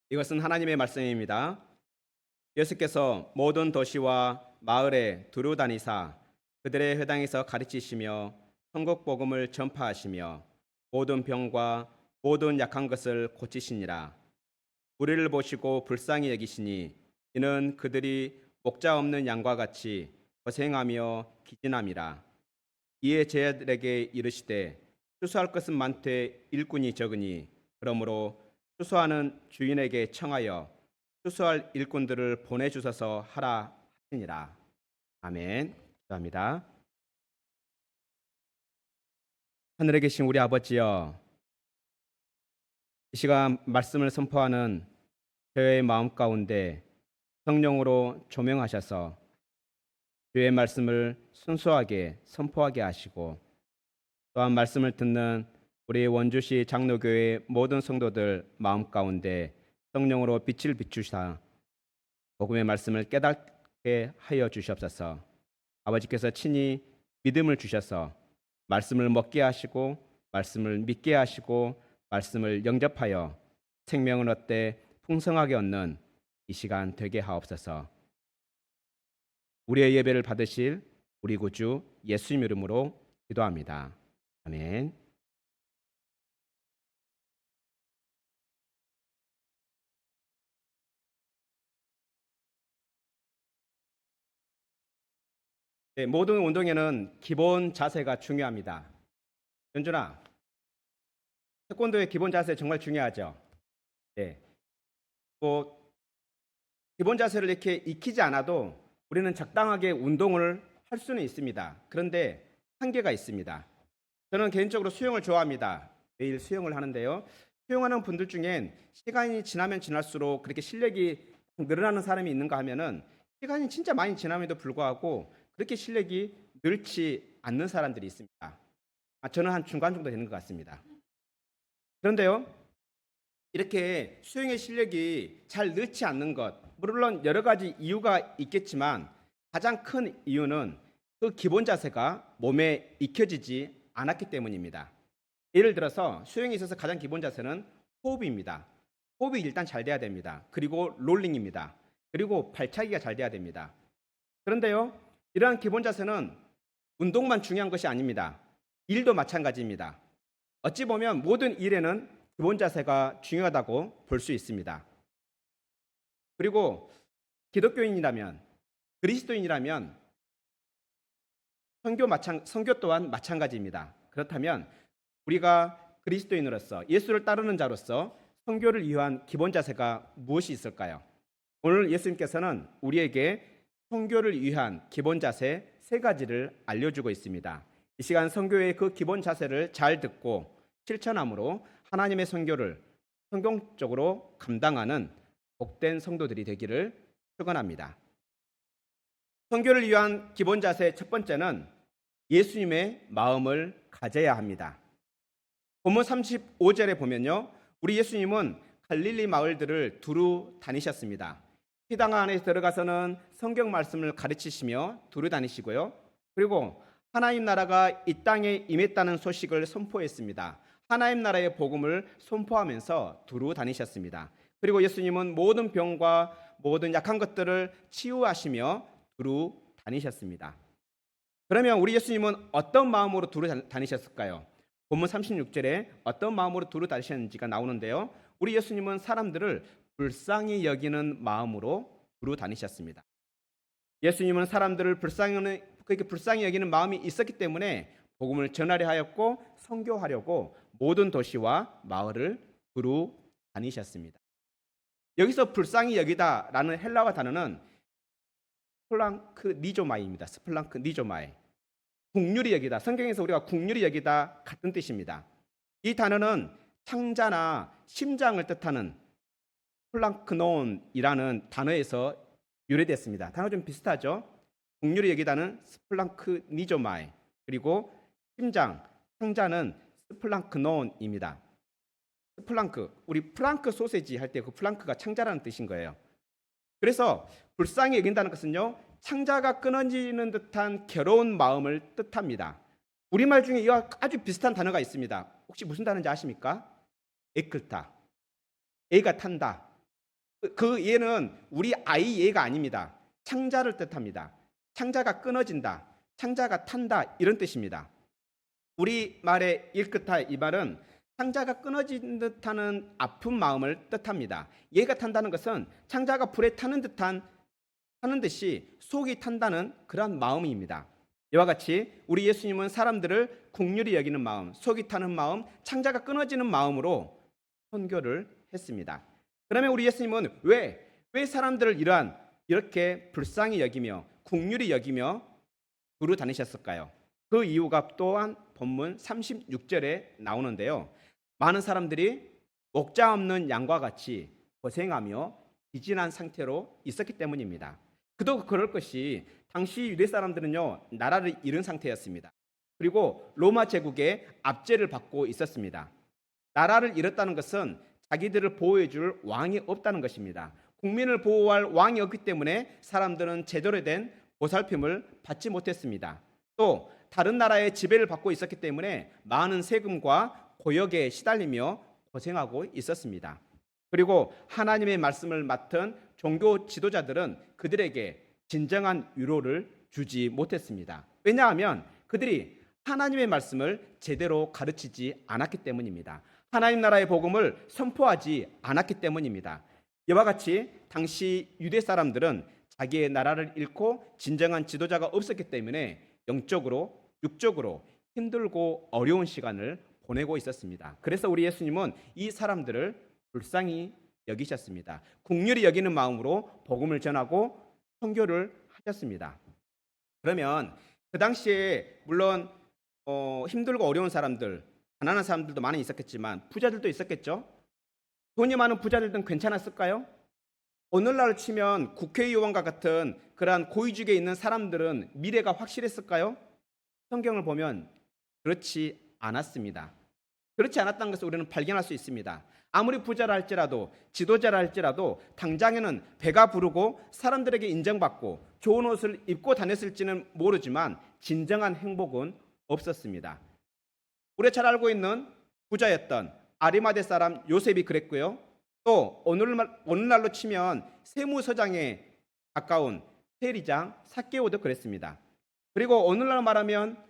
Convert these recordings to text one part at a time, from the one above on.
이것은 하나님의 말씀입니다. 예수께서 모든 도시와 마을에 두루 다니사 그들의 회당에서 가르치시며 천국 복음을 전파하시며 모든 병과 모든 약한 것을 고치시니라. 우리를 보시고 불쌍히 여기시니 이는 그들이 목자 없는 양과 같이 고생하며 기진함이라. 이에 제자들에게 이르시되 추수할 것은 많되 일꾼이 적으니 그러므로 추수하는 주인에게 청하여 추수할 일꾼들을 보내주소서 하라 하시니라. 아멘. 감사합니다. 하늘에 계신 우리 아버지여, 이 시간 말씀을 선포하는 저의 마음 가운데 성령으로 조명하셔서 주의 말씀을 순수하게 선포하게 하시고, 또한 말씀을 듣는 우리 원주시 장로교회 모든 성도들 마음 가운데 성령으로 빛을 비추사 복음의 말씀을 깨닫게 하여 주시옵소서. 아버지께서 친히 믿음을 주셔서 말씀을 먹게 하시고 말씀을 믿게 하시고 말씀을 영접하여 생명을 얻되 풍성하게 얻는 이 시간 되게 하옵소서. 우리의 예배를 받으실 우리 구주 예수님 이름으로 기도합니다. 아멘. 네, 모든 운동에는 기본 자세가 중요합니다. 연준아, 태권도의 기본 자세 정말 중요하죠. 네, 뭐 기본 자세를 이렇게 익히지 않아도 우리는 적당하게 운동을 할 수는 있습니다. 그런데 한계가 있습니다. 저는 개인적으로 수영을 좋아합니다. 매일 수영을 하는데요. 수영하는 분들 중엔 시간이 지나면 지날수록 그렇게 실력이 늘어나는 사람이 있는가 하면은 시간이 진짜 많이 지남에도 불구하고 그렇게 실력이 늘지 않는 사람들이 있습니다. 저는 한 중간 정도 되는 것 같습니다. 그런데요, 이렇게 수영의 실력이 잘 늘지 않는 것, 물론 여러 가지 이유가 있겠지만 가장 큰 이유는 그 기본 자세가 몸에 익혀지지 않았기 때문입니다. 예를 들어서 수영에 있어서 가장 기본 자세는 호흡입니다. 호흡이 일단 잘 돼야 됩니다. 그리고 롤링입니다. 그리고 발차기가 잘 돼야 됩니다. 그런데요, 이러한 기본 자세는 운동만 중요한 것이 아닙니다. 일도 마찬가지입니다. 어찌 보면 모든 일에는 기본 자세가 중요하다고 볼 수 있습니다. 그리고 기독교인이라면, 그리스도인이라면 선교 또한 마찬가지입니다. 그렇다면 우리가 그리스도인으로서 예수를 따르는 자로서 선교를 위한 기본 자세가 무엇이 있을까요? 오늘 예수님께서는 우리에게 선교를 위한 기본 자세 세 가지를 알려주고 있습니다. 이 시간 선교의 그 기본 자세를 잘 듣고 실천함으로 하나님의 선교를 성공적으로 감당하는 복된 성도들이 되기를 축원합니다. 선교를 위한 기본 자세 첫 번째는 예수님의 마음을 가져야 합니다. 본문 35절에 보면요, 우리 예수님은 갈릴리 마을들을 두루 다니셨습니다. 회당 안에 들어가서는 성경 말씀을 가르치시며 두루 다니시고요, 그리고 하나님 나라가 이 땅에 임했다는 소식을 선포했습니다. 하나님 나라의 복음을 선포하면서 두루 다니셨습니다. 그리고 예수님은 모든 병과 모든 약한 것들을 치유하시며 두루 다니셨습니다. 그러면 우리 예수님은 어떤 마음으로 두루 다니셨을까요? 본문 36절에 어떤 마음으로 두루 다니셨는지가 나오는데요, 우리 예수님은 사람들을 불쌍히 여기는 마음으로 두루 다니셨습니다. 예수님은 사람들을 불쌍히 여기는 마음이 있었기 때문에 복음을 전하려 하였고 선교하려고 모든 도시와 마을을 두루 다니셨습니다. 여기서 불쌍히 여기다라는 헬라어 단어는 스플랑크 니조마이입니다. 스플랑크 니조마이. 국률이 여기다. 성경에서 우리가 국률이 여기다 같은 뜻입니다. 이 단어는 창자나 심장을 뜻하는 스플랑크논이라는 단어에서 유래됐습니다. 단어 좀 비슷하죠? 국률이 여기다는 스플랑크 니조마이, 그리고 심장, 창자는 스플랑크논입니다. 스플랑크, 우리 프랑크 소세지 할 때 그 프랑크가 창자라는 뜻인 거예요. 그래서 불쌍히 여긴다는 것은요, 창자가 끊어지는 듯한 괴로운 마음을 뜻합니다. 우리말 중에 이와 아주 비슷한 단어가 있습니다. 혹시 무슨 단어인지 아십니까? 에클타. 애가 탄다. 그 예는 우리 아이 예가 아닙니다. 창자를 뜻합니다. 창자가 끊어진다, 창자가 탄다 이런 뜻입니다. 우리 말의 일끝하 이 말은 창자가 끊어진 듯하는 아픈 마음을 뜻합니다. 예가 탄다는 것은 창자가 불에 타는 듯이 속이 탄다는 그러한 마음입니다. 이와 같이 우리 예수님은 사람들을 긍휼히 여기는 마음, 속이 타는 마음, 창자가 끊어지는 마음으로 선교를 했습니다. 그러면 우리 예수님은 왜 사람들을 이렇게 불쌍히 여기며 긍휼히 여기며 두루 다니셨을까요? 그 이유가 또한 본문 36절에 나오는데요. 많은 사람들이 목자 없는 양과 같이 고생하며 기진한 상태로 있었기 때문입니다. 그도 그럴 것이 당시 유대 사람들은요, 나라를 잃은 상태였습니다. 그리고 로마 제국의 압제를 받고 있었습니다. 나라를 잃었다는 것은 자기들을 보호해줄 왕이 없다는 것입니다. 국민을 보호할 왕이 없기 때문에 사람들은 제대로 된 보살핌을 받지 못했습니다. 또 다른 나라의 지배를 받고 있었기 때문에 많은 세금과 고역에 시달리며 고생하고 있었습니다. 그리고 하나님의 말씀을 맡은 종교 지도자들은 그들에게 진정한 위로를 주지 못했습니다. 왜냐하면 그들이 하나님의 말씀을 제대로 가르치지 않았기 때문입니다. 하나님 나라의 복음을 선포하지 않았기 때문입니다. 이와 같이 당시 유대 사람들은 자기의 나라를 잃고 진정한 지도자가 없었기 때문에 영적으로 육적으로 힘들고 어려운 시간을 보내고 있었습니다. 그래서 우리 예수님은 이 사람들을 불쌍히 여기셨습니다. 긍휼히 여기는 마음으로 복음을 전하고 선교를 하셨습니다. 그러면 그 당시에 물론 힘들고 어려운 사람들, 가난한 사람들도 많이 있었겠지만 부자들도 있었겠죠. 돈이 많은 부자들은 괜찮았을까요? 오늘날 치면 국회의원과 같은 그러한 고위직에 있는 사람들은 미래가 확실했을까요? 성경을 보면 그렇지 않았습니다. 그렇지 않았다는 것을 우리는 발견할 수 있습니다. 아무리 부자라 할지라도 지도자라 할지라도 당장에는 배가 부르고 사람들에게 인정받고 좋은 옷을 입고 다녔을지는 모르지만 진정한 행복은 없었습니다. 우리가 잘 알고 있는 부자였던 아리마대 사람 요셉이 그랬고요. 또 오늘날로 치면 세무서장에 가까운 세리장 삭개오도 그랬습니다. 그리고 오늘날 말하면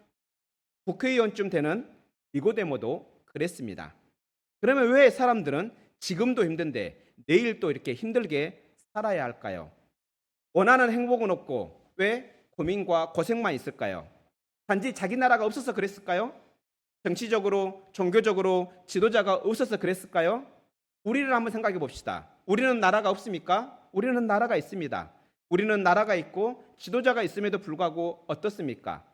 국회의원쯤 되는 니고데모도 그랬습니다. 그러면 왜 사람들은 지금도 힘든데 내일 또 이렇게 힘들게 살아야 할까요? 원하는 행복은 없고 왜 고민과 고생만 있을까요? 단지 자기 나라가 없어서 그랬을까요? 정치적으로, 종교적으로 지도자가 없어서 그랬을까요? 우리를 한번 생각해 봅시다. 우리는 나라가 없습니까? 우리는 나라가 있습니다. 우리는 나라가 있고 지도자가 있음에도 불구하고 어떻습니까?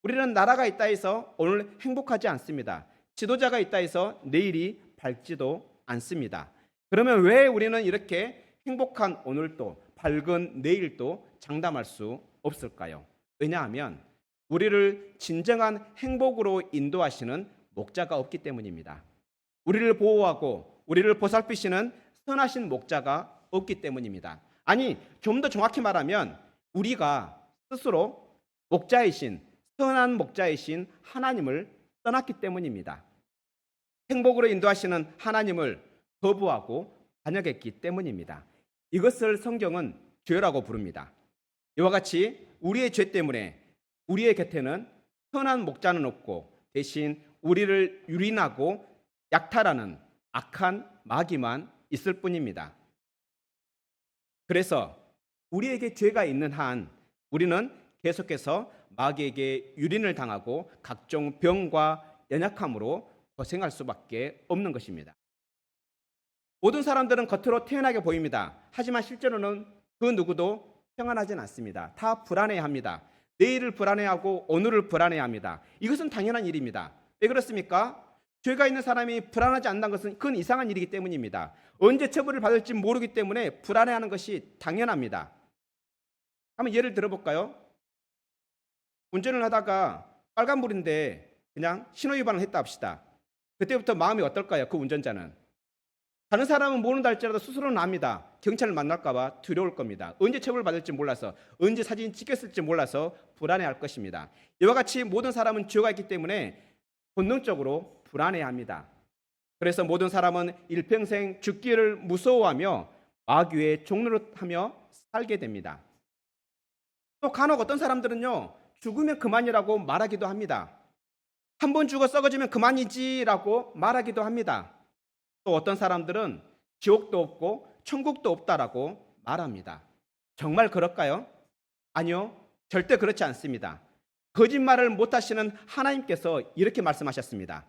우리는 나라가 있다 해서 오늘 행복하지 않습니다. 지도자가 있다 해서 내일이 밝지도 않습니다. 그러면 왜 우리는 이렇게 행복한 오늘도 밝은 내일도 장담할 수 없을까요? 왜냐하면 우리를 진정한 행복으로 인도하시는 목자가 없기 때문입니다. 우리를 보호하고 우리를 보살피시는 선하신 목자가 없기 때문입니다. 아니, 좀 더 정확히 말하면 우리가 스스로 목자이신 선한 목자이신 하나님을 떠났기 때문입니다. 행복으로 인도하시는 하나님을 거부하고 반역했기 때문입니다. 이것을 성경은 죄라고 부릅니다. 이와 같이 우리의 죄 때문에 우리의 곁에는 선한 목자는 없고 대신 우리를 유린하고 약탈하는 악한 마귀만 있을 뿐입니다. 그래서 우리에게 죄가 있는 한 우리는 계속해서 마귀에게 유린을 당하고 각종 병과 연약함으로 고생할 수밖에 없는 것입니다. 모든 사람들은 겉으로 태연하게 보입니다. 하지만 실제로는 그 누구도 평안하진 않습니다. 다 불안해합니다. 내일을 불안해하고 오늘을 불안해합니다. 이것은 당연한 일입니다. 왜 그렇습니까? 죄가 있는 사람이 불안하지 않는 것은 그건 이상한 일이기 때문입니다. 언제 처벌을 받을지 모르기 때문에 불안해하는 것이 당연합니다. 한번 예를 들어볼까요? 운전을 하다가 빨간불인데 그냥 신호위반을 했다 합시다. 그때부터 마음이 어떨까요? 그 운전자는. 다른 사람은 모른다 할지라도 스스로는 압니다. 경찰을 만날까 봐 두려울 겁니다. 언제 처벌을 받을지 몰라서, 언제 사진 찍혔을지 몰라서 불안해할 것입니다. 이와 같이 모든 사람은 죄가 있기 때문에 본능적으로 불안해합니다. 그래서 모든 사람은 일평생 죽기를 무서워하며 마귀의 종로로 하며 살게 됩니다. 또 간혹 어떤 사람들은요, 죽으면 그만이라고 말하기도 합니다. 한 번 죽어 썩어지면 그만이지라고 말하기도 합니다. 또 어떤 사람들은 지옥도 없고 천국도 없다라고 말합니다. 정말 그럴까요? 아니요, 절대 그렇지 않습니다. 거짓말을 못하시는 하나님께서 이렇게 말씀하셨습니다.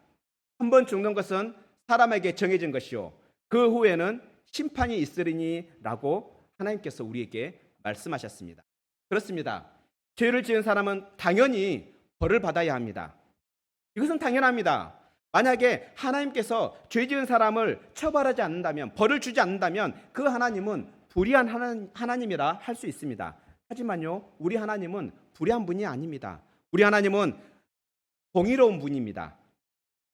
한 번 죽는 것은 사람에게 정해진 것이요, 그 후에는 심판이 있으리니 라고 하나님께서 우리에게 말씀하셨습니다. 그렇습니다. 죄를 지은 사람은 당연히 벌을 받아야 합니다. 이것은 당연합니다. 만약에 하나님께서 죄 지은 사람을 처벌하지 않는다면, 벌을 주지 않는다면 그 하나님은 불의한 하나님이라 할 수 있습니다. 하지만요, 우리 하나님은 불의한 분이 아닙니다. 우리 하나님은 공의로운 분입니다.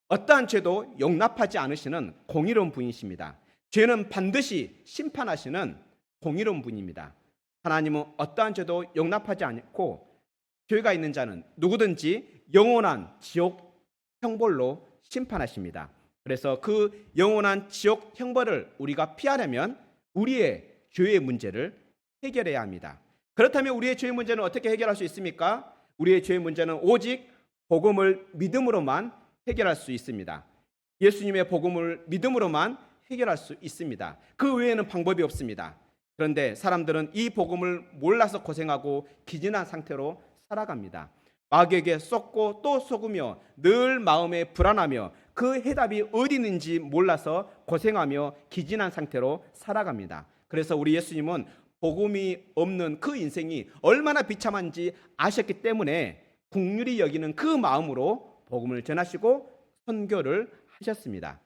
어떠한 죄도 용납하지 않으시는 공의로운 분이십니다. 죄는 반드시 심판하시는 공의로운 분입니다. 하나님은 어떠한 죄도 용납하지 않고 죄가 있는 자는 누구든지 영원한 지옥 형벌로 심판하십니다. 그래서 그 영원한 지옥 형벌을 우리가 피하려면 우리의 죄의 문제를 해결해야 합니다. 그렇다면 우리의 죄의 문제는 어떻게 해결할 수 있습니까? 우리의 죄의 문제는 오직 복음을 믿음으로만 해결할 수 있습니다. 예수님의 복음을 믿음으로만 해결할 수 있습니다. 그 외에는 방법이 없습니다. 그런데 사람들은 이 복음을 몰라서 고생하고 기진한 상태로 살아갑니다. 마귀에게 속고 또 속으며 늘 마음에 불안하며 그 해답이 어디 있는지 몰라서 고생하며 기진한 상태로 살아갑니다. 그래서 우리 예수님은 복음이 없는 그 인생이 얼마나 비참한지 아셨기 때문에 긍휼히 여기는 그 마음으로 복음을 전하시고 선교를 하셨습니다.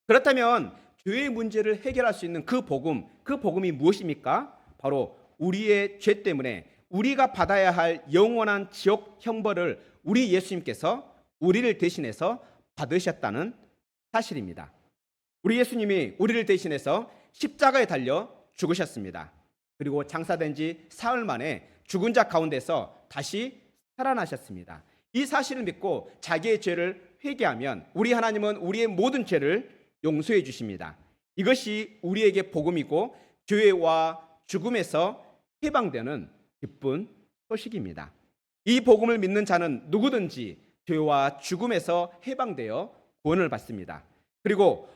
그렇다면 죄의 문제를 해결할 수 있는 그 복음이 무엇입니까? 바로 우리의 죄 때문에 우리가 받아야 할 영원한 지옥 형벌을 우리 예수님께서 우리를 대신해서 받으셨다는 사실입니다. 우리 예수님이 우리를 대신해서 십자가에 달려 죽으셨습니다. 그리고 장사된 지 사흘 만에 죽은 자 가운데서 다시 살아나셨습니다. 이 사실을 믿고 자기의 죄를 회개하면 우리 하나님은 우리의 모든 죄를 용서해 주십니다. 이것이 우리에게 복음이고 죄와 죽음에서 해방되는 기쁜 소식입니다. 이 복음을 믿는 자는 누구든지 죄와 죽음에서 해방되어 구원을 받습니다. 그리고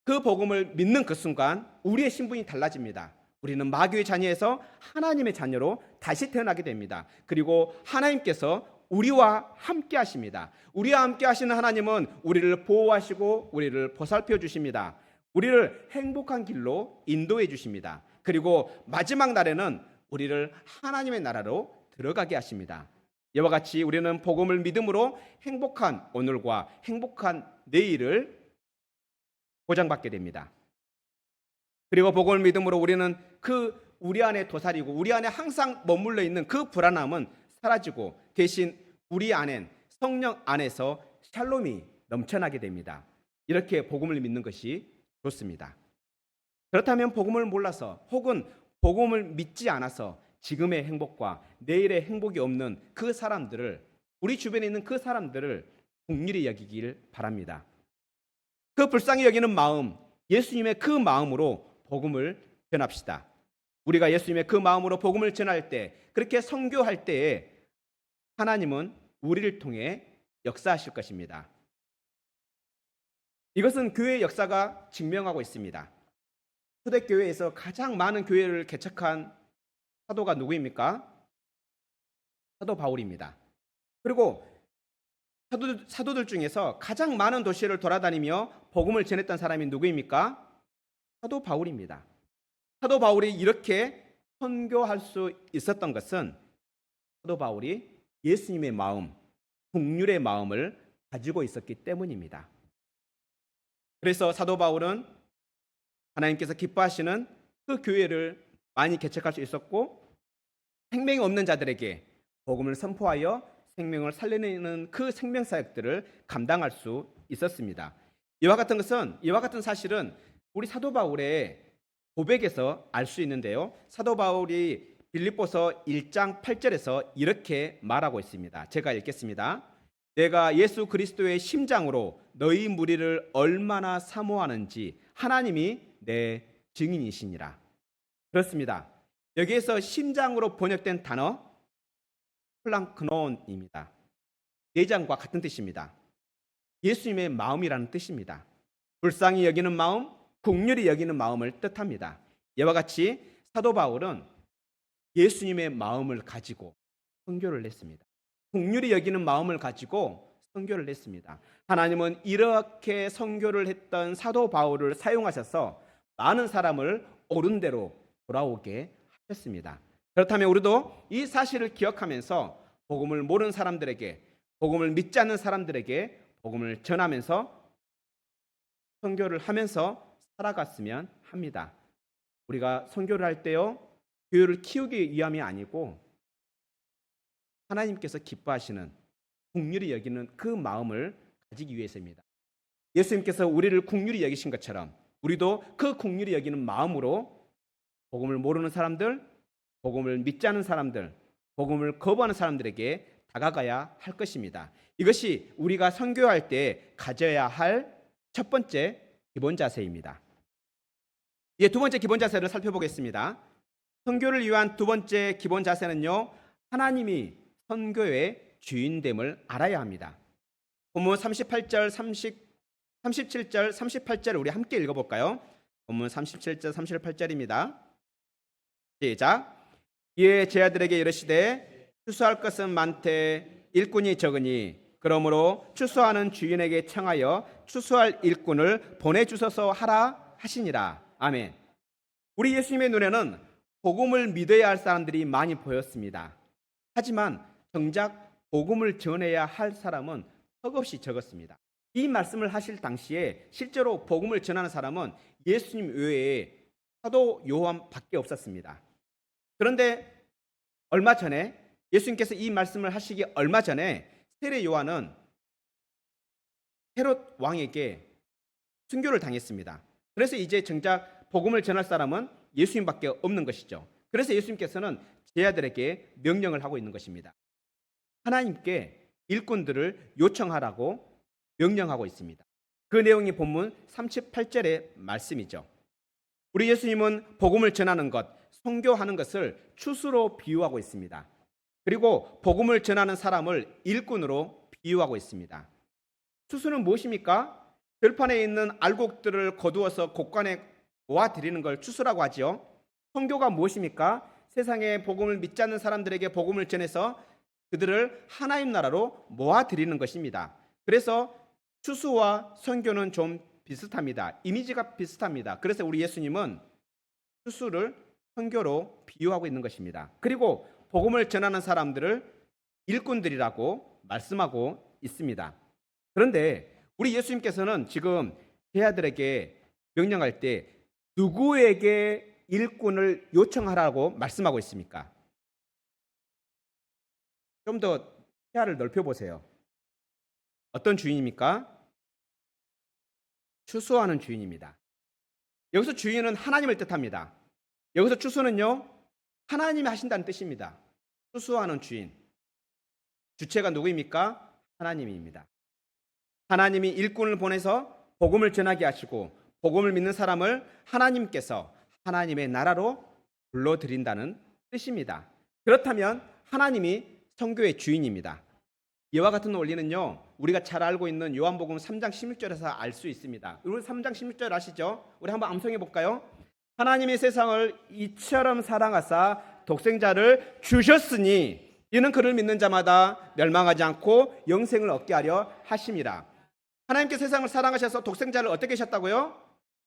그 복음을 믿는 그 순간 우리의 신분이 달라집니다. 우리는 마귀의 자녀에서 하나님의 자녀로 다시 태어나게 됩니다. 그리고 하나님께서 우리와 함께 하십니다. 우리와 함께 하시는 하나님은 우리를 보호하시고 우리를 보살펴 주십니다. 우리를 행복한 길로 인도해 주십니다. 그리고 마지막 날에는 우리를 하나님의 나라로 들어가게 하십니다. 이와 같이 우리는 복음을 믿음으로 행복한 오늘과 행복한 내일을 보장받게 됩니다. 그리고 복음을 믿음으로 우리는 우리 안에 도사리고 우리 안에 항상 머물러 있는 그 불안함은 사라지고 대신 우리 안엔 성령 안에서 샬롬이 넘쳐나게 됩니다. 이렇게 복음을 믿는 것이 좋습니다. 그렇다면 복음을 몰라서 혹은 복음을 믿지 않아서 지금의 행복과 내일의 행복이 없는 그 사람들을, 우리 주변에 있는 그 사람들을 긍휼히 여기길 바랍니다. 그 불쌍히 여기는 마음, 예수님의 그 마음으로 복음을 전합시다. 우리가 예수님의 그 마음으로 복음을 전할 때, 그렇게 선교할 때에 하나님은 우리를 통해 역사하실 것입니다. 이것은 교회의 역사가 증명하고 있습니다. 초대교회에서 가장 많은 교회를 개척한 사도가 누구입니까? 사도 바울입니다. 그리고 사도들 중에서 가장 많은 도시를 돌아다니며 복음을 전했던 사람이 누구입니까? 사도 바울입니다. 사도 바울이 이렇게 선교할 수 있었던 것은 사도 바울이 예수님의 마음, 긍휼의 마음을 가지고 있었기 때문입니다. 그래서 사도 바울은 하나님께서 기뻐하시는 그 교회를 많이 개척할 수 있었고, 생명이 없는 자들에게 복음을 선포하여 생명을 살려내는 그 생명 사역들을 감당할 수 있었습니다. 이와 같은 사실은 우리 사도 바울의 고백에서 알 수 있는데요. 사도 바울이 빌립보서 1장 8절에서 이렇게 말하고 있습니다. 제가 읽겠습니다. 내가 예수 그리스도의 심장으로 너희 무리를 얼마나 사모하는지 하나님이 내 증인이시니라. 그렇습니다. 여기에서 심장으로 번역된 단어 플랑크논입니다. 내장과 같은 뜻입니다. 예수님의 마음이라는 뜻입니다. 불쌍히 여기는 마음, 긍휼히 여기는 마음을 뜻합니다. 이와 같이 사도 바울은 예수님의 마음을 가지고 선교를 했습니다. 긍휼히 여기는 마음을 가지고 선교를 했습니다. 하나님은 이렇게 선교를 했던 사도 바울을 사용하셔서 많은 사람을 옳은 대로 돌아오게 하셨습니다. 그렇다면 우리도 이 사실을 기억하면서 복음을 모르는 사람들에게, 복음을 믿지 않는 사람들에게 복음을 전하면서 선교를 하면서 살아갔으면 합니다. 우리가 선교를 할 때요, 교회를 키우기 위함이 아니고 하나님께서 기뻐하시는, 긍휼히 여기는 그 마음을 가지기 위해서입니다. 예수님께서 우리를 긍휼히 여기신 것처럼 우리도 그 긍휼히 여기는 마음으로 복음을 모르는 사람들, 복음을 믿지 않는 사람들, 복음을 거부하는 사람들에게 다가가야 할 것입니다. 이것이 우리가 선교할 때 가져야 할 첫 번째 기본 자세입니다. 이제 두 번째 기본 자세를 살펴보겠습니다. 선교를 위한 두 번째 기본 자세는요, 하나님이 선교의 주인됨을 알아야 합니다. 본문 38절, 37절, 38절을 우리 함께 읽어볼까요? 본문 37절, 38절입니다. 시작. 이에 제 아들에게 이르시되 추수할 것은 많되 일꾼이 적으니 그러므로 추수하는 주인에게 청하여 추수할 일꾼을 보내주소서 하라 하시니라. 아멘. 우리 예수님의 눈에는 복음을 믿어야 할 사람들이 많이 보였습니다. 하지만 정작 복음을 전해야 할 사람은 턱없이 적었습니다. 이 말씀을 하실 당시에 실제로 복음을 전하는 사람은 예수님 외에 사도 요한밖에 없었습니다. 그런데 얼마 전에 예수님께서 이 말씀을 하시기 얼마 전에 세례 요한은 헤롯 왕에게 순교를 당했습니다. 그래서 이제 정작 복음을 전할 사람은 예수님밖에 없는 것이죠. 그래서 예수님께서는 제자들에게 명령을 하고 있는 것입니다. 하나님께 일꾼들을 요청하라고 명령하고 있습니다. 그 내용이 본문 38절의 말씀이죠. 우리 예수님은 복음을 전하는 것, 선교하는 것을 추수로 비유하고 있습니다. 그리고 복음을 전하는 사람을 일꾼으로 비유하고 있습니다. 추수는 무엇입니까? 들판에 있는 알곡들을 거두어서 곳간에 모아드리는 걸 추수라고 하지요. 선교가 무엇입니까? 세상에 복음을 믿지 않는 사람들에게 복음을 전해서 그들을 하나님 나라로 모아드리는 것입니다. 그래서 추수와 선교는 좀 비슷합니다. 이미지가 비슷합니다. 그래서 우리 예수님은 추수를 선교로 비유하고 있는 것입니다. 그리고 복음을 전하는 사람들을 일꾼들이라고 말씀하고 있습니다. 그런데 우리 예수님께서는 지금 제자들에게 명령할 때 누구에게 일꾼을 요청하라고 말씀하고 있습니까? 좀 더 시야를 넓혀보세요. 어떤 주인입니까? 추수하는 주인입니다. 여기서 주인은 하나님을 뜻합니다. 여기서 추수는요, 하나님이 하신다는 뜻입니다. 추수하는 주인. 주체가 누구입니까? 하나님입니다. 하나님이 일꾼을 보내서 복음을 전하게 하시고 복음을 믿는 사람을 하나님께서 하나님의 나라로 불러들인다는 뜻입니다. 그렇다면 하나님이 선교의 주인입니다. 이와 같은 원리는요, 우리가 잘 알고 있는 요한복음 3장 16절에서 알 수 있습니다. 우리 3장 16절 아시죠? 우리 한번 암송해 볼까요? 하나님이 세상을 이처럼 사랑하사 독생자를 주셨으니 이는 그를 믿는 자마다 멸망하지 않고 영생을 얻게 하려 하심이라. 하나님께 세상을 사랑하셔서 독생자를 어떻게 하셨다고요?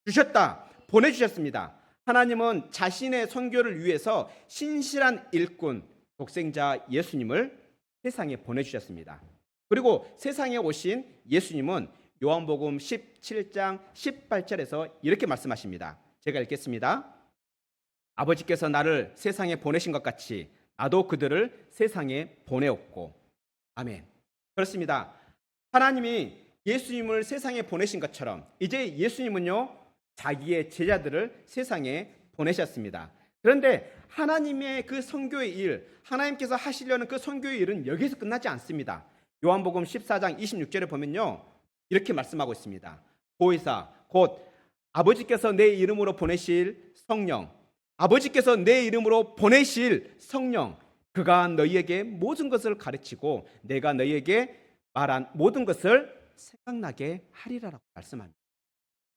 주셨다. 보내주셨습니다. 하나님은 자신의 선교를 위해서 신실한 일꾼 독생자 예수님을 세상에 보내주셨습니다. 그리고 세상에 오신 예수님은 요한복음 17장 18절에서 이렇게 말씀하십니다. 제가 읽겠습니다. 아버지께서 나를 세상에 보내신 것 같이 나도 그들을 세상에 보내었고. 아멘. 그렇습니다. 하나님이 예수님을 세상에 보내신 것처럼 이제 예수님은요, 자기의 제자들을 세상에 보내셨습니다. 그런데 하나님의 그 선교의 일, 하나님께서 하시려는 그 선교의 일은 여기서 끝나지 않습니다. 요한복음 14장 26절에 보면요, 이렇게 말씀하고 있습니다. 보혜사 곧 아버지께서 내 이름으로 보내실 성령, 아버지께서 내 이름으로 보내실 성령, 그가 너희에게 모든 것을 가르치고 내가 너희에게 말한 모든 것을 생각나게 하리라라고 말씀합니다.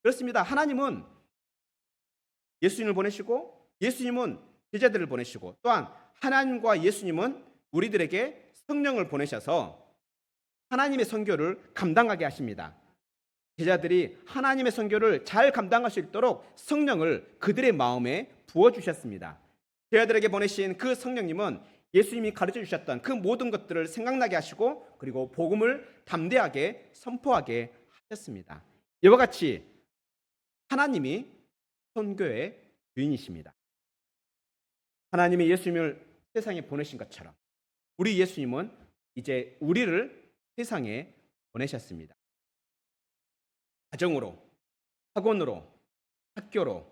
그렇습니다. 하나님은 예수님을 보내시고 예수님은 제자들을 보내시고 또한 하나님과 예수님은 우리들에게 성령을 보내셔서 하나님의 선교를 감당하게 하십니다. 제자들이 하나님의 선교를 잘 감당할 수 있도록 성령을 그들의 마음에 부어주셨습니다. 제자들에게 보내신 그 성령님은 예수님이 가르쳐 주셨던 그 모든 것들을 생각나게 하시고 그리고 복음을 담대하게 선포하게 하셨습니다. 이와 같이 하나님이 선교의 주인이십니다. 하나님이 예수님을 세상에 보내신 것처럼 우리 예수님은 이제 우리를 세상에 보내셨습니다. 가정으로, 학원으로, 학교로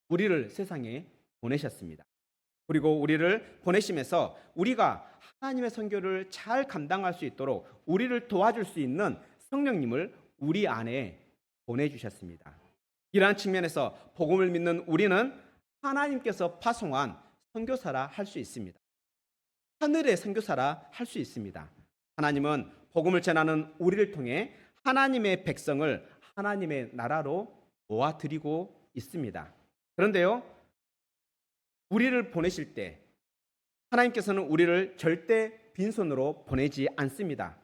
우리를 세상에 보내셨습니다. 그리고 우리를 보내시면서 우리가 하나님의 선교를 잘 감당할 수 있도록 우리를 도와줄 수 있는 성령님을 우리 안에 보내주셨습니다. 이러한 측면에서 복음을 믿는 우리는 하나님께서 파송한 선교사라 할 수 있습니다. 하늘의 선교사라 할 수 있습니다. 하나님은 복음을 전하는 우리를 통해 하나님의 백성을 하나님의 나라로 모아드리고 있습니다. 그런데요, 우리를 보내실 때 하나님께서는 우리를 절대 빈손으로 보내지 않습니다.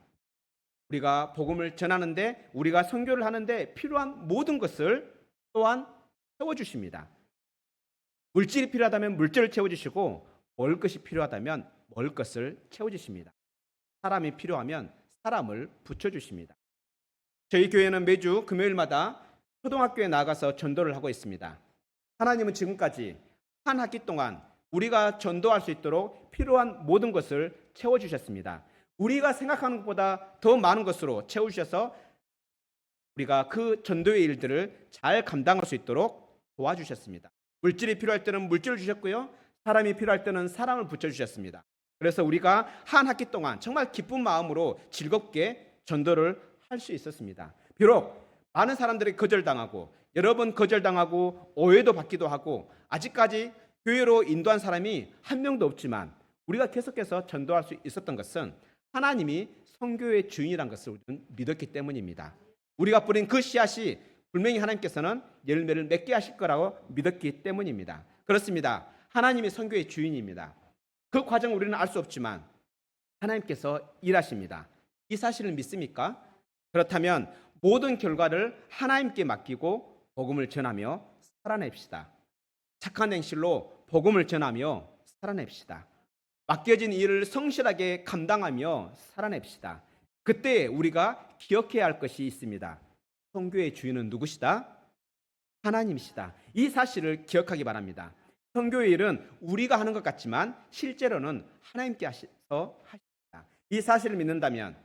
우리가 복음을 전하는데, 우리가 선교를 하는데 필요한 모든 것을 또한 채워주십니다. 물질이 필요하다면 물질을 채워주시고 먹을 것이 필요하다면 먹을 것을 채워주십니다. 사람이 필요하면 사람을 붙여주십니다. 저희 교회는 매주 금요일마다 초등학교에 나가서 전도를 하고 있습니다. 하나님은 지금까지 한 학기 동안 우리가 전도할 수 있도록 필요한 모든 것을 채워주셨습니다. 우리가 생각하는 것보다 더 많은 것으로 채워주셔서 우리가 그 전도의 일들을 잘 감당할 수 있도록 도와주셨습니다. 물질이 필요할 때는 물질을 주셨고요, 사람이 필요할 때는 사람을 붙여주셨습니다. 그래서 우리가 한 학기 동안 정말 기쁜 마음으로 즐겁게 전도를 할 수 있었습니다. 비록 많은 사람들이 거절당하고 여러 번 거절당하고 오해도 받기도 하고 아직까지 교회로 인도한 사람이 한 명도 없지만 우리가 계속해서 전도할 수 있었던 것은 하나님이 선교의 주인이란 것을 우리는 믿었기 때문입니다. 우리가 뿌린 그 씨앗이 분명히 하나님께서는 열매를 맺게 하실 거라고 믿었기 때문입니다. 그렇습니다. 하나님이 선교의 주인입니다. 그 과정을 우리는 알 수 없지만 하나님께서 일하십니다. 이 사실을 믿습니까? 그렇다면 모든 결과를 하나님께 맡기고 복음을 전하며 살아냅시다. 착한 행실로 복음을 전하며 살아냅시다. 맡겨진 일을 성실하게 감당하며 살아냅시다. 그때 우리가 기억해야 할 것이 있습니다. 선교의 주인은 누구시다? 하나님이시다. 이 사실을 기억하기 바랍니다. 선교의 일은 우리가 하는 것 같지만 실제로는 하나님께 하셔서 하십니다. 이 사실을 믿는다면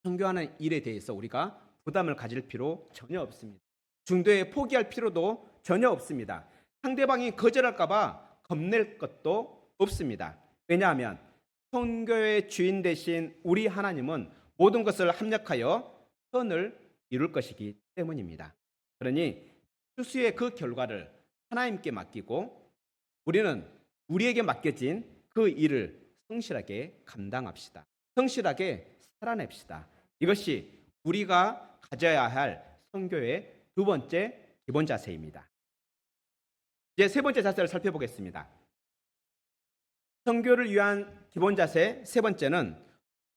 선교하는 일에 대해서 우리가 부담을 가질 필요 전혀 없습니다. 중도에 포기할 필요도 전혀 없습니다. 상대방이 거절할까 봐 겁낼 것도 없습니다. 왜냐하면 선교의 주인 되신 우리 하나님은 모든 것을 합력하여 선을 이룰 것이기 때문입니다. 그러니 수수의 그 결과를 하나님께 맡기고 우리는 우리에게 맡겨진 그 일을 성실하게 감당합시다. 성실하게 살아냅시다. 이것이 우리가 가져야 할 선교의 두 번째 기본 자세입니다. 이제 세 번째 자세를 살펴보겠습니다. 선교를 위한 기본 자세 세 번째는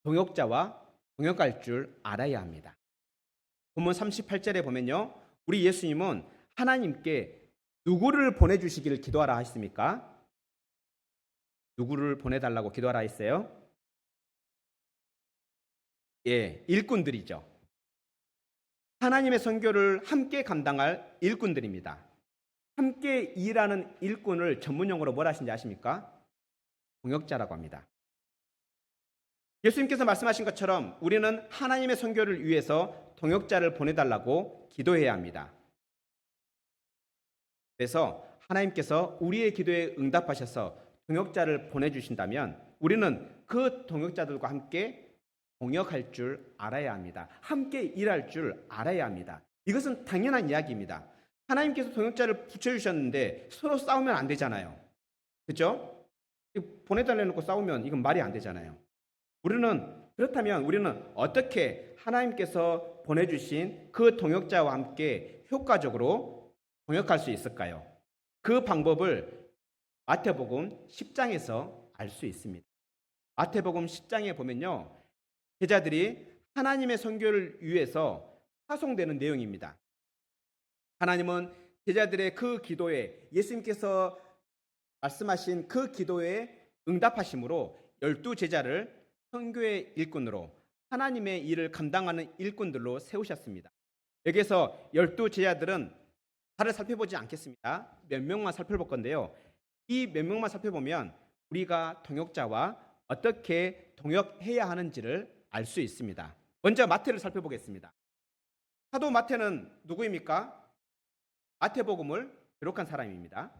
동역자와 동역할 줄 알아야 합니다. 본문 38절에 보면요, 우리 예수님은 하나님께 누구를 보내주시기를 기도하라 하셨습니까? 누구를 보내달라고 기도하라 했어요? 예, 일꾼들이죠. 하나님의 선교를 함께 감당할 일꾼들입니다. 함께 일하는 일꾼을 전문용어로 뭐라 하신지 아십니까? 동역자라고 합니다. 예수님께서 말씀하신 것처럼 우리는 하나님의 선교를 위해서 동역자를 보내달라고 기도해야 합니다. 그래서 하나님께서 우리의 기도에 응답하셔서 동역자를 보내주신다면 우리는 그 동역자들과 함께 동역할 줄 알아야 합니다. 함께 일할 줄 알아야 합니다. 이것은 당연한 이야기입니다. 하나님께서 동역자를 붙여주셨는데 서로 싸우면 안 되잖아요. 그렇죠? 보내달라 놓고 싸우면 이건 말이 안 되잖아요. 그렇다면 우리는 어떻게 하나님께서 보내주신 그 동역자와 함께 효과적으로 동역할 수 있을까요? 그 방법을 마태복음 10장에서 알 수 있습니다. 마태복음 10장에 보면요, 제자들이 하나님의 선교를 위해서 파송되는 내용입니다. 하나님은 제자들의 그 기도에, 예수님께서 말씀하신 그 기도에 응답하심으로 12제자를 선교의 일꾼으로, 하나님의 일을 감당하는 일꾼들로 세우셨습니다. 여기서 12제자들은 다들 살펴보지 않겠습니다. 몇 명만 살펴볼 건데요. 이 몇 명만 살펴보면 우리가 동역자와 어떻게 동역해야 하는지를 알 수 있습니다. 먼저 마태를 살펴보겠습니다. 사도 마태는 누구입니까? 마태복음을 기록한 사람입니다.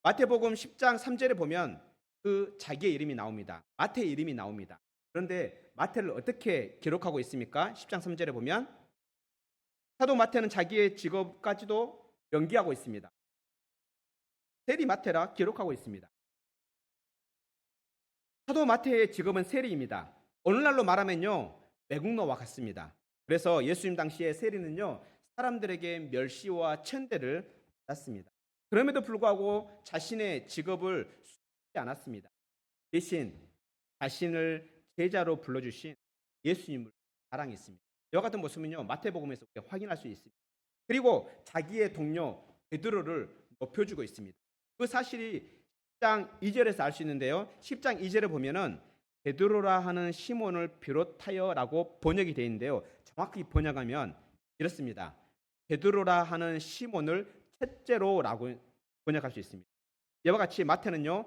마태복음 10장 3절에 보면 그 자기의 이름이 나옵니다. 마태의 이름이 나옵니다. 그런데 마태를 어떻게 기록하고 있습니까? 10장 3절에 보면 사도 마태는 자기의 직업까지도 연기하고 있습니다. 세리 마태라 기록하고 있습니다. 사도 마태의 직업은 세리입니다. 오늘날로 말하면요, 매국노와 같습니다. 그래서 예수님 당시에 세리는요, 사람들에게 멸시와 천대를 받았습니다. 그럼에도 불구하고 자신의 직업을 숨기지 않았습니다. 대신 자신을 제자로 불러주신 예수님을 자랑했습니다. 이와 같은 모습은요, 마태복음에서 확인할 수 있습니다. 그리고 자기의 동료 베드로를 높여주고 있습니다. 그 사실이 10장 2절에서 알 수 있는데요. 10장 2절에 보면은 베드로라 하는 시몬을 비롯하여라고 번역이 되어 있는데요. 정확히 번역하면 이렇습니다. 베드로라 하는 시몬을 첫째로라고 번역할 수 있습니다. 이와 같이 마태는요,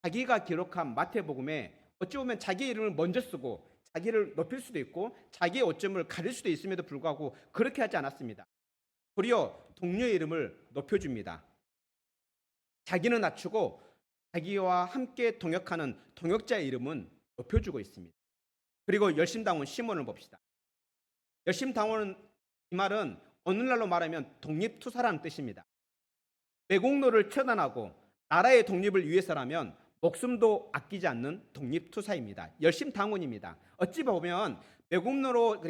자기가 기록한 마태복음에 어찌 보면 자기 이름을 먼저 쓰고 자기를 높일 수도 있고 자기의 오점을 가릴 수도 있음에도 불구하고 그렇게 하지 않았습니다. 도리어 동료의 이름을 높여줍니다. 자기는 낮추고 자기와 함께 동역하는 동역자의 이름은 높여주고 있습니다. 그리고 열심당원 시몬을 봅시다. 열심당원은, 이 말은 오늘날로 말하면 독립투사라는 뜻입니다. 매국노를 처단하고 나라의 독립을 위해서라면 목숨도 아끼지 않는 독립투사입니다. 열심당원입니다. 어찌 보면 매국노로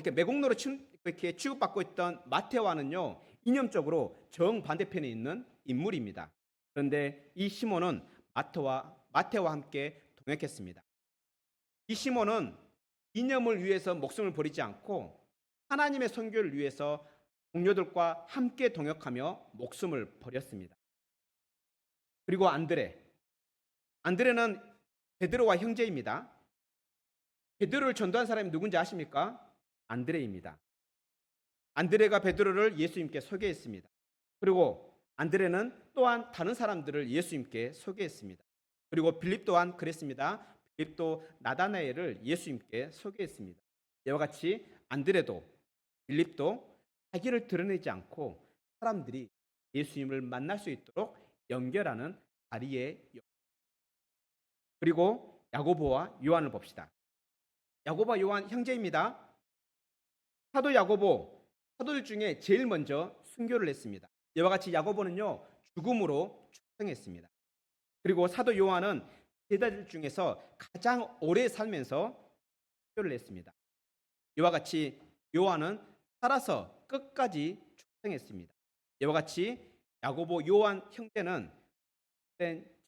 이렇게 취급받고 있던 마태와는요, 이념적으로 정반대편에 있는 인물입니다. 그런데 이 시몬은 마태와 함께 동역했습니다. 이 시몬은 이념을 위해서 목숨을 버리지 않고 하나님의 선교를 위해서 동료들과 함께 동역하며 목숨을 버렸습니다. 그리고 안드레는 베드로와 형제입니다. 베드로를 전도한 사람이 누군지 아십니까? 안드레입니다. 안드레가 베드로를 예수님께 소개했습니다. 그리고 안드레는 또한 다른 사람들을 예수님께 소개했습니다. 그리고 빌립 또한 그랬습니다. 빌립도 나다나엘을 예수님께 소개했습니다. 이와 같이 안드레도 빌립도 자기를 드러내지 않고 사람들이 예수님을 만날 수 있도록 연결하는 다리의 역. 그리고 야고보와 요한을 봅시다. 야고보와 요한 형제입니다. 사도 야고보, 사도들 중에 제일 먼저 순교를 했습니다. 이와 같이 야고보는요, 죽음으로 축성했습니다. 그리고 사도 요한은 제자들 중에서 가장 오래 살면서 순교를 했습니다. 이와 같이 요한은 살아서 끝까지 축성했습니다. 이와 같이 야고보, 요한 형제는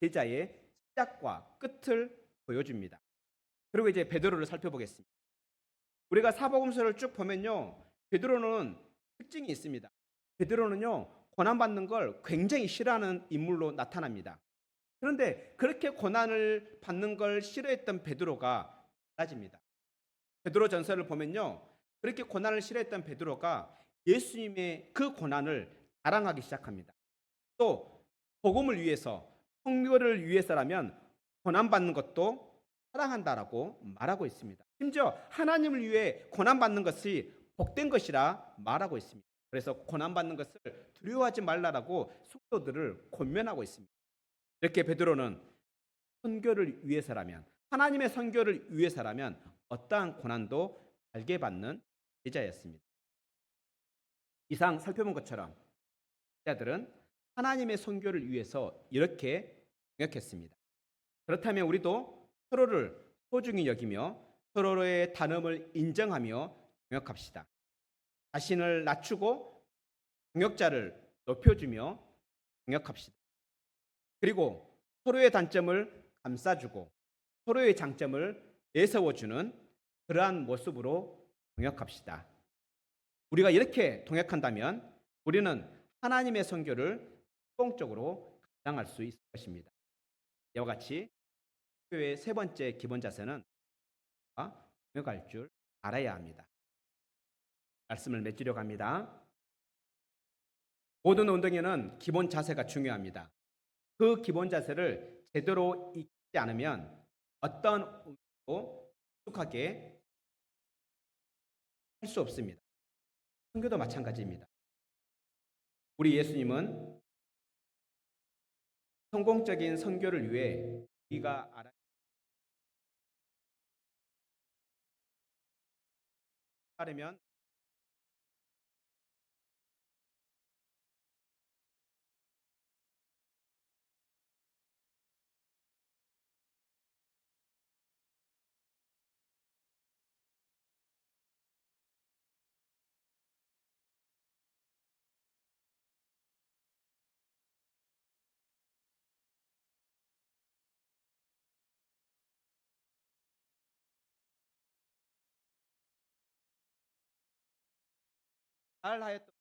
제자의 시작과 끝을 보여줍니다. 그리고 이제 베드로를 살펴보겠습니다. 우리가 사복음서를 쭉 보면요, 베드로는 특징이 있습니다. 베드로는요, 고난받는 걸 굉장히 싫어하는 인물로 나타납니다. 그런데 그렇게 고난을 받는 걸 싫어했던 베드로가 달라집니다. 베드로 전서를 보면요, 그렇게 고난을 싫어했던 베드로가 예수님의 그 고난을 자랑하기 시작합니다. 또 복음을 위해서, 성교를 위해서라면 고난받는 것도 사랑한다라고 말하고 있습니다. 심지어 하나님을 위해 고난받는 것이 복된 것이라 말하고 있습니다. 그래서 고난받는 것을 두려워하지 말라라고 성도들을 권면하고 있습니다. 이렇게 베드로는 선교를 위해서라면, 하나님의 선교를 위해서라면 어떠한 고난도 달게 받는 제자였습니다. 이상 살펴본 것처럼 자들은 하나님의 선교를 위해서 이렇게 동역했습니다. 그렇다면 우리도 서로를 소중히 여기며 서로의 단음을 인정하며 동역합시다. 자신을 낮추고 동역자를 높여주며 동역합시다. 그리고 서로의 단점을 감싸주고 서로의 장점을 내세워주는 그러한 모습으로 동역합시다. 우리가 이렇게 동역한다면 우리는 하나님의 선교를 성공적으로 감당할 수 있을 것입니다. 이와 같이 교회의 세 번째 기본 자세는 동역할 줄 알아야 합니다. 말씀을 맺으려 합니다. 모든 운동에는 기본 자세가 중요합니다. 그 기본 자세를 제대로 익히지 않으면 어떤 운동도 익숙하게 할 수 없습니다. 선교도 마찬가지입니다. 우리 예수님은 성공적인 선교를 위해 우리가 알아려면 잘하였던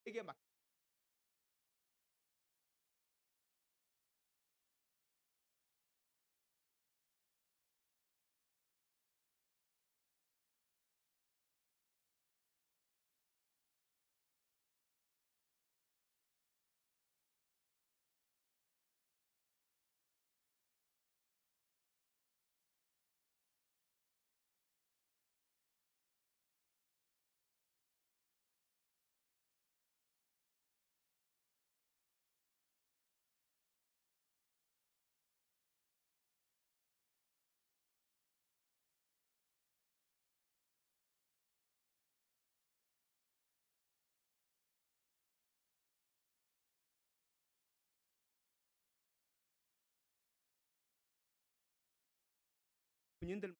에게 맡 군인들